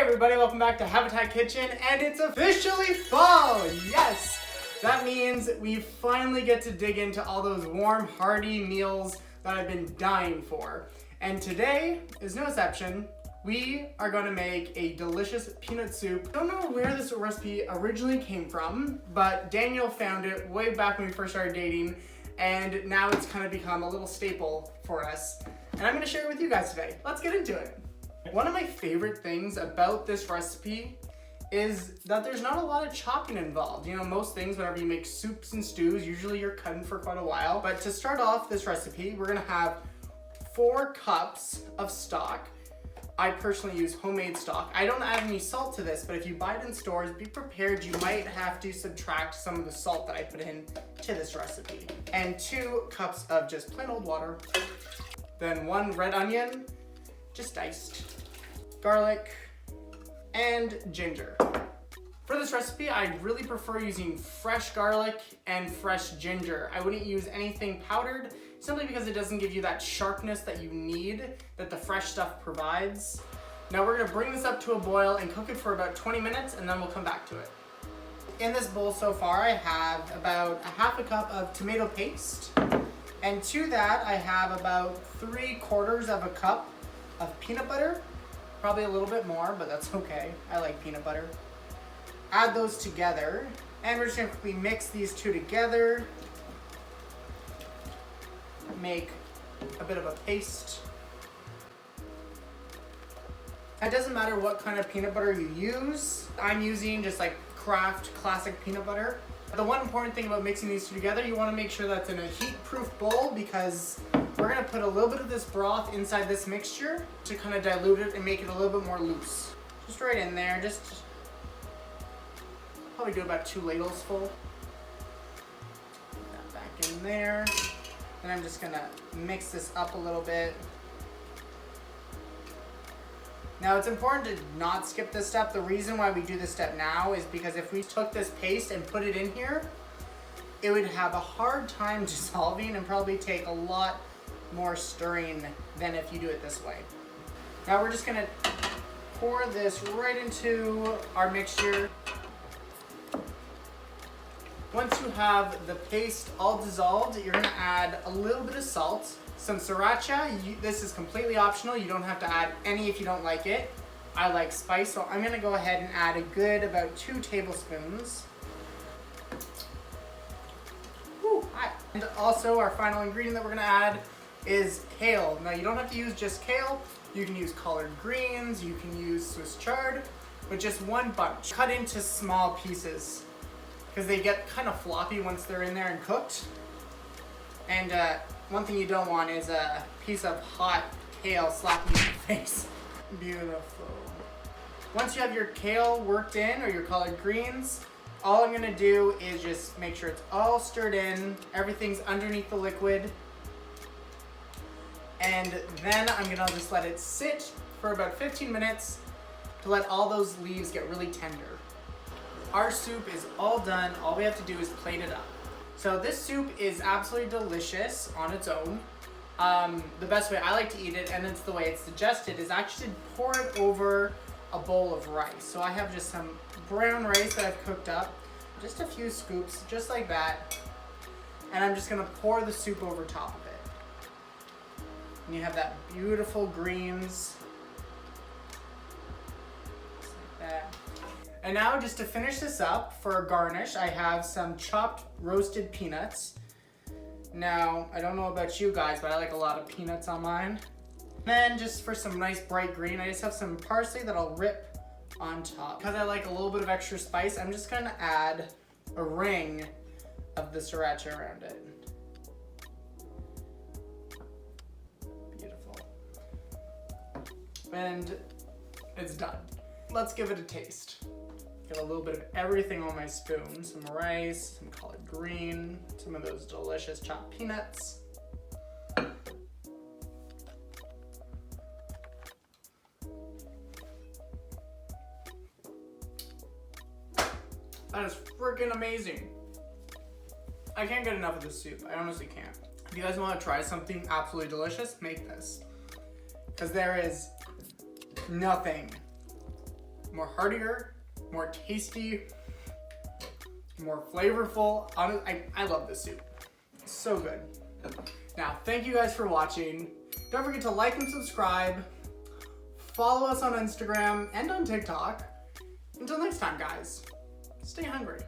everybody, welcome back to Habitat Kitchen, and it's officially fall! Yes! That means we finally get to dig into all those warm, hearty meals that I've been dying for. And today is no exception. We are going to make a delicious peanut soup. I don't know where this recipe originally came from, but Daniel found it way back when we first started dating, and now it's kind of become a little staple for us. And I'm going to share it with you guys today. Let's get into it. One of my favorite things about this recipe is that there's not a lot of chopping involved. You know, most things, whenever you make soups and stews, usually you're cutting for quite a while. But to start off this recipe, we're gonna have 4 cups of stock. I personally use homemade stock. I don't add any salt to this, but if you buy it in stores, be prepared, you might have to subtract some of the salt that I put in to this recipe. And 2 cups of just plain old water. Then 1 red onion, just diced, garlic, and ginger. For this recipe, I really prefer using fresh garlic and fresh ginger. I wouldn't use anything powdered, simply because it doesn't give you that sharpness that you need, that the fresh stuff provides. Now we're gonna bring this up to a boil and cook it for about 20 minutes, and then we'll come back to it. In this bowl so far, I have about a half a cup of tomato paste. And to that, I have about 3/4 of a cup of peanut butter. Probably a little bit more, but that's okay. I like peanut butter. Add those together, and we're just gonna quickly mix these two together. Make a bit of a paste. It doesn't matter what kind of peanut butter you use. I'm using just like Kraft classic peanut butter. The one important thing about mixing these two together, you want to make sure that's in a heat-proof bowl, because we're going to put a little bit of this broth inside this mixture to kind of dilute it and make it a little bit more loose. Just right in there, just probably do about 2 ladles full. Put that back in there. And I'm just going to mix this up a little bit. Now it's important to not skip this step. The reason why we do this step now is because if we took this paste and put it in here, it would have a hard time dissolving and probably take a lot more stirring than if you do it this way. Now we're just gonna pour this right into our mixture. Once you have the paste all dissolved, you're gonna add a little bit of salt, some sriracha. This is completely optional. You don't have to add any if you don't like it. I like spice, so I'm gonna go ahead and add a good about 2 tablespoons. Woo, hi. And also our final ingredient that we're gonna add is kale. Now you don't have to use just kale. You can use collard greens, you can use Swiss chard, but just 1 bunch. Cut into small pieces, because they get kind of floppy once they're in there and cooked. And one thing you don't want is a piece of hot kale slapping you in the face. Beautiful. Once you have your kale worked in, or your collard greens, all I'm gonna do is just make sure it's all stirred in, everything's underneath the liquid, and then I'm gonna just let it sit for about 15 minutes to let all those leaves get really tender. Our soup is all done. All we have to do is plate it up. So this soup is absolutely delicious on its own. The best way I like to eat it, and it's the way it's suggested, is actually pour it over a bowl of rice. So I have just some brown rice that I've cooked up, just a few scoops, just like that. And I'm just gonna pour the soup over top of it. And you have that beautiful greens, just like that. And now, just to finish this up, for a garnish, I have some chopped roasted peanuts. Now, I don't know about you guys, but I like a lot of peanuts on mine. And then, just for some nice bright green, I just have some parsley that I'll rip on top. Because I like a little bit of extra spice, I'm just gonna add a ring of the sriracha around it. Beautiful. And it's done. Let's give it a taste. Get a little bit of everything on my spoon. Some rice, some collard green, some of those delicious chopped peanuts. That is freaking amazing. I can't get enough of this soup. I honestly can't. If you guys want to try something absolutely delicious, make this. Because there is nothing more heartier, more tasty, more flavorful. I love this soup. It's so good. Now, thank you guys for watching. Don't forget to like and subscribe. Follow us on Instagram and on TikTok. Until next time, guys, stay hungry.